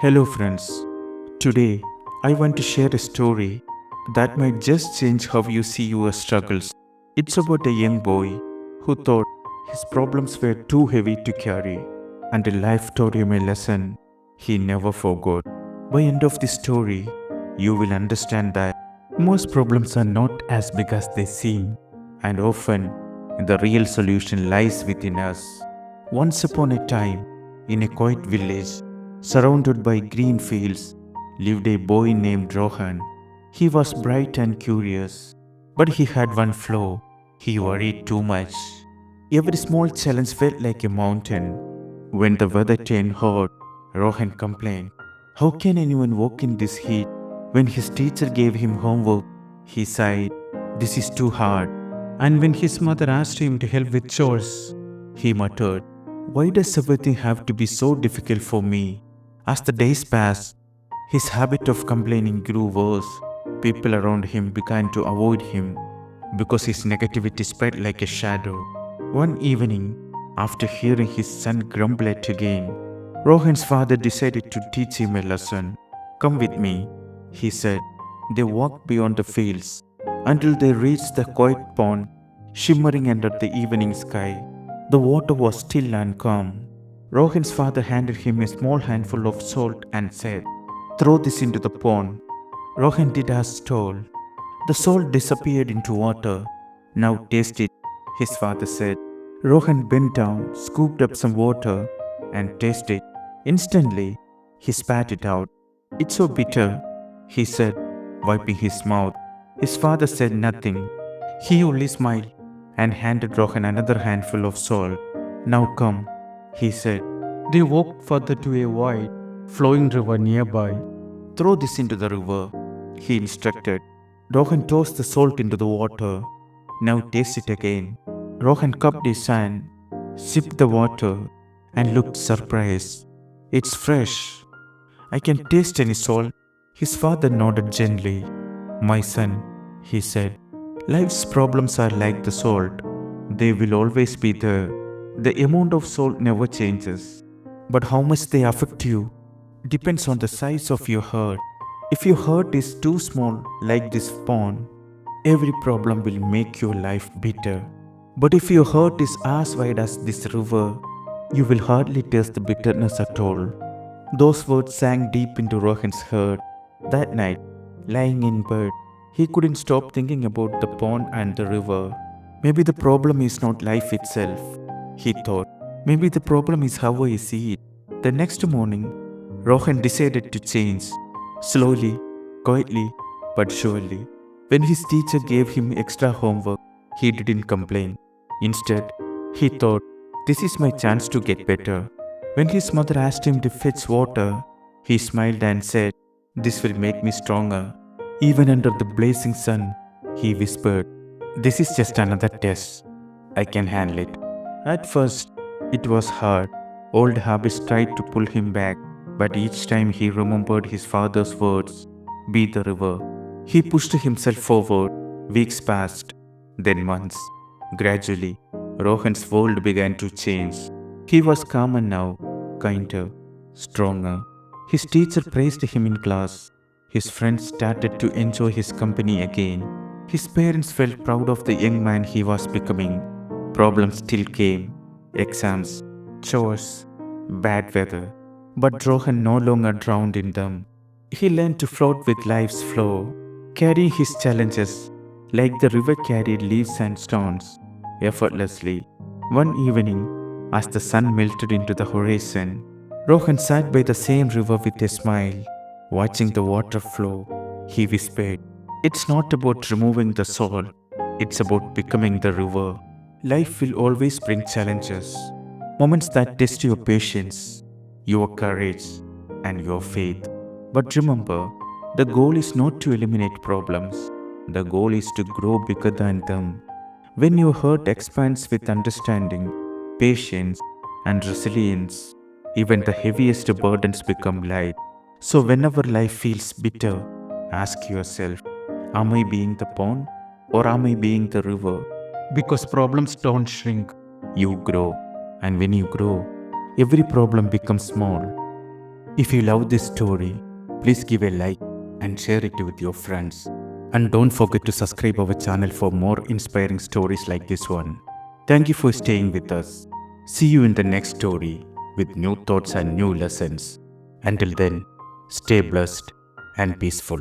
Hello, friends. Today, I want to share a story that might just change how you see your struggles. It's about a young boy who thought his problems were too heavy to carry, and life taught him a lesson he never forgot. By end of the story, you will understand that most problems are not as big as they seem, and often the real solution lies within us. Once upon a time, in a quiet village, surrounded by green fields, lived a boy named Rohan. He was bright and curious, but he had one flaw. He worried too much. Every small challenge felt like a mountain. When the weather turned hot, Rohan complained, "How can anyone walk in this heat?" When his teacher gave him homework, he sighed, "This is too hard." And when his mother asked him to help with chores, he muttered, "Why does everything have to be so difficult for me?" As the days passed, his habit of complaining grew worse. People around him began to avoid him because his negativity spread like a shadow. One evening, after hearing his son grumble yet again, Rohan's father decided to teach him a lesson. "Come with me," he said. They walked beyond the fields until they reached the quiet pond shimmering under the evening sky. The water was still and calm. Rohan's father handed him a small handful of salt and said, "Throw this into the pond." Rohan did as told. The salt disappeared into water. "Now taste it," his father said. Rohan bent down, scooped up some water, and tasted it. Instantly, he spat it out. "It's so bitter," he said, wiping his mouth. His father said nothing. He only smiled and handed Rohan another handful of salt. "Now come," he said. They walked further to a wide, flowing river nearby. "Throw this into the river," he instructed. Rohan tossed the salt into the water. "Now taste it again." Rohan cupped his hand, sipped the water, and looked surprised. "It's fresh. I can taste any salt." His father nodded gently. "My son," he said, "life's problems are like the salt. They will always be there. The amount of salt never changes. But how much they affect you depends on the size of your heart. If your heart is too small, like this pond, every problem will make your life bitter. But if your heart is as wide as this river, you will hardly taste the bitterness at all." Those words sank deep into Rohan's heart. That night, lying in bed, he couldn't stop thinking about the pond and the river. Maybe the problem is not life itself, he thought. Maybe the problem is how I see it. The next morning, Rohan decided to change. Slowly, quietly, but surely. When his teacher gave him extra homework, he didn't complain. Instead, he thought, "This is my chance to get better." When his mother asked him to fetch water, he smiled and said, "This will make me stronger." Even under the blazing sun, he whispered, "This is just another test. I can handle it." At first, it was hard. Old habits tried to pull him back, but each time he remembered his father's words, "Be the river." He pushed himself forward. Weeks passed, then months. Gradually, Rohan's world began to change. He was calmer now, kinder, stronger. His teacher praised him in class. His friends started to enjoy his company again. His parents felt proud of the young man he was becoming. Problems still came: exams, chores, bad weather. But Rohan no longer drowned in them. He learned to float with life's flow, carrying his challenges like the river carried leaves and stones, effortlessly. One evening, as the sun melted into the horizon, Rohan sat by the same river with a smile, watching the water flow. He whispered, "It's not about removing the salt, it's about becoming the river." Life will always bring challenges, moments that test your patience, your courage, and your faith. But remember, the goal is not to eliminate problems. The goal is to grow bigger than them. When your heart expands with understanding, patience, and resilience, even the heaviest burdens become light. So, whenever life feels bitter, ask yourself, am I being the pond or am I being the river? Because problems don't shrink, you grow. And when you grow, every problem becomes small. If you love this story, please give a like and share it with your friends. And don't forget to subscribe our channel for more inspiring stories like this one. Thank you for staying with us. See you in the next story with new thoughts and new lessons. Until then, stay blessed and peaceful.